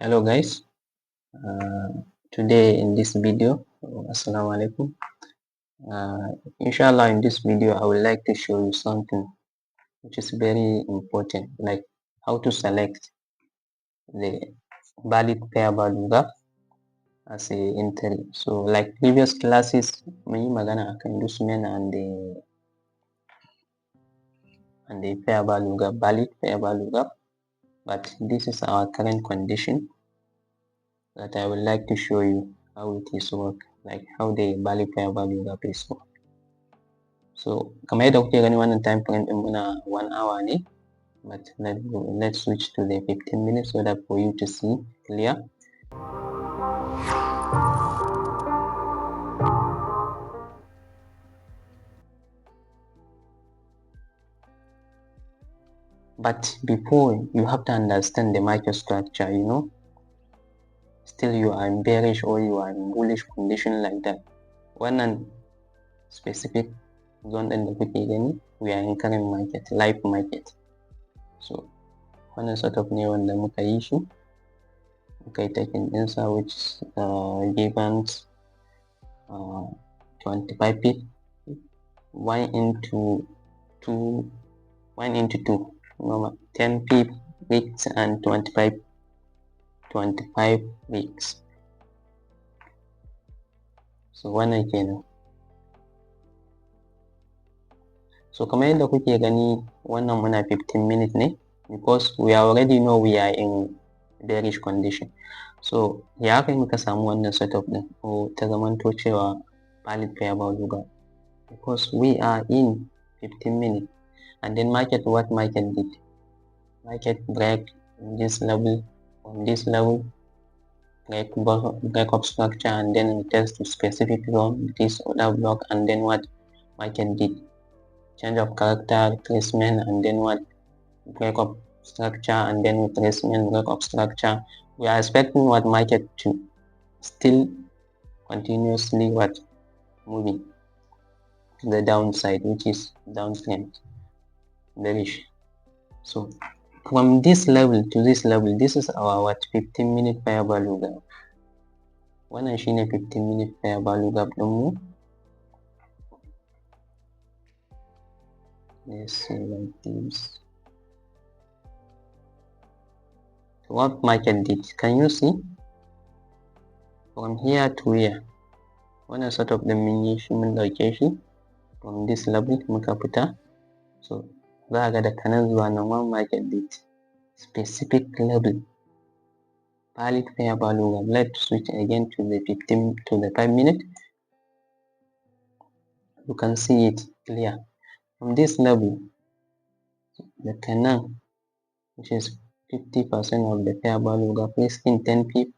Hello guys, today in this video, assalamu alaikum. Inshallah, in this video I would like to show you something which is very important, like how to select the valid pair value gap as a entry. So like previous classes, mun yi magana akan inducement and the fair value gap, valid fair value gap, but this is our current condition that I would like to show you how it is work, like how the valid fair value gap is work. So kamar yadda kuke gani wannan time frame din muna 1 hour ne, but let's switch to the 15 minutes so that for you to see clear. But before, you have to understand the market structure, you know. Still you are in bearish or you are in bullish condition like that. Wannan specific zone din da kuke gani, we are in current market, live market. So wannan setup ne wanda muka yi shi, muka yi taking ɗinsa which given 25 pip, 1 into 2, normal, 10 pip weeks and 25 weeks. So wannan kenan. So kamar yadda kuke gani wannan muna 15 minutes ne, because we already know we are in bearish condition. So ya kai muka samu wannan setup din ko ta zamanto cewa valid fair value gap, because we are in 15 minutes and then what market did, market break this level, on this level, break up structure and then test to specific zone, this other block, and then what market did, change of character, retracement, and then what, break up structure, and then retracement, break up structure. We are expecting what market to still continuously what moving to the downside, which is downtrend, bearish. So from this level to this level, this is our what 15-minute fair value gap. Wannan shine 15-minute fair value gap din mu. Let's see like this. So what market did, can you see from here to here? Wannan setup din mun yi shi, mun dauke shi from this level muka fita. So za ga daga nan zuwa nan one market did specific level valid fair value gap. Let's switch again to the 5 minute. You can see it clear from this level, daga nan, which is 50% of the fair value gap, risking 10 pip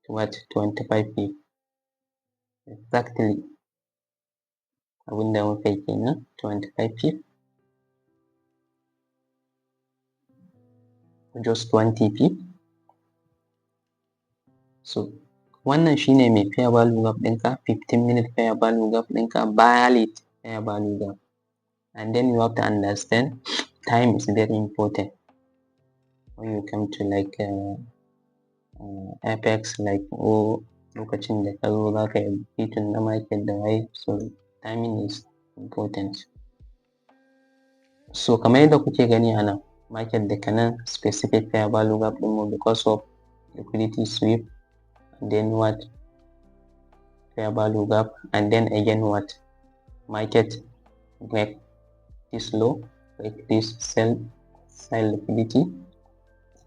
to what 25 pip, exactly abinda muka yi kenan, 25 pip, just 20 pip. So wannan shine mai fair value gap ɗinka, 15-minute fair value gap ɗinka, valid fair value gap. And then you have to understand time is very important when you come to like FX, like lokacin da ka zo za ka yi beating na market da waye, so timing is important. So kamar yadda kuke gani a nan, market daga nan specific fair value gap ɗin mu because of liquidity sweep, and then what, fair value gap, and then again what, market break this low, break this sell liquidity,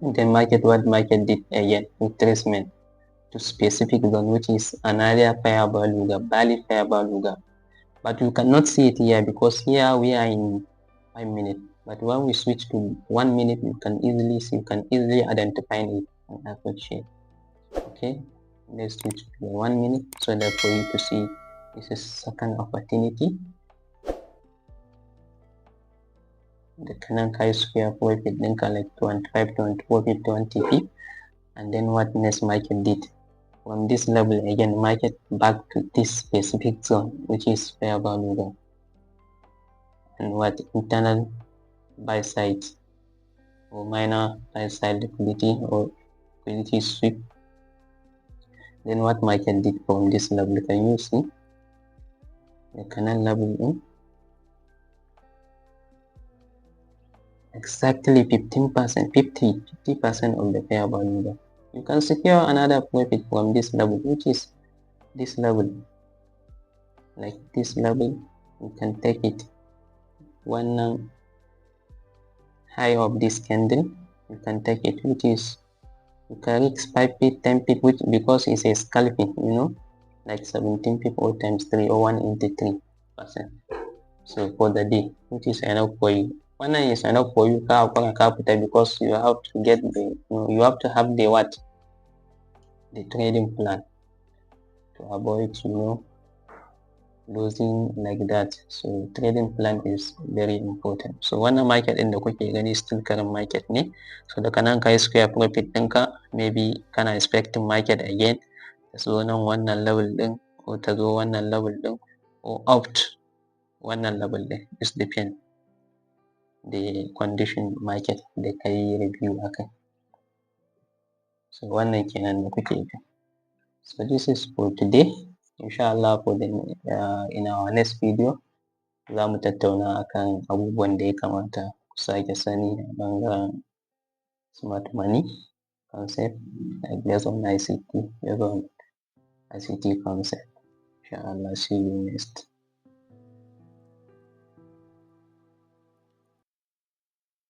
and then market did again retracement to specific zone, which is another fair value gap, valid fair value gap. But you cannot see it here because here we are in 5 minutes. But when we switch to 1 minute, you can easily see, you can easily identify it and appreciate. Okay, let's switch to 1 minute so that for you to see this is second opportunity. The Canon Kai square profit ɗinka like 25, 24, 20 pip, and then what next market did from this level again, market back to this specific zone, which is fair value gap, and what internal buy side or minor lifestyle liquidity or liquidity sweep. Then what market did from this level? Can you see the canal level in exactly 15%, 50% of the fair value. You can secure another profit from this level, which is this level, like this level. You can take it one high of this candle. You can take it, which is you can reach 5 feet, 10 feet, which because it's a scalping, like 17 pip or times 3 or 1 into 3%. So for the day, which is enough for you. One is enough for you capital because you have to get you have to have the trading plan to avoid losing like that. So trading plan is very important. So wannan market ɗin da kuke gani still current market ne. So daga nan ka yi square profit ɗinka, maybe kana expecting market again ta zo nan wannan level ɗin ko ta zo wannan level ɗin or out wannan level ɗin. It depend the condition market da ka yi review akai. So wannan kenan da kuke gani. So this is for today. Inshallah for in our next video za mu tattauna akan abubuwan da ya kamata ku sake sani a ɓangaren smart money concept, like based on ICT, based on ICT concept. Inshallah, see you next.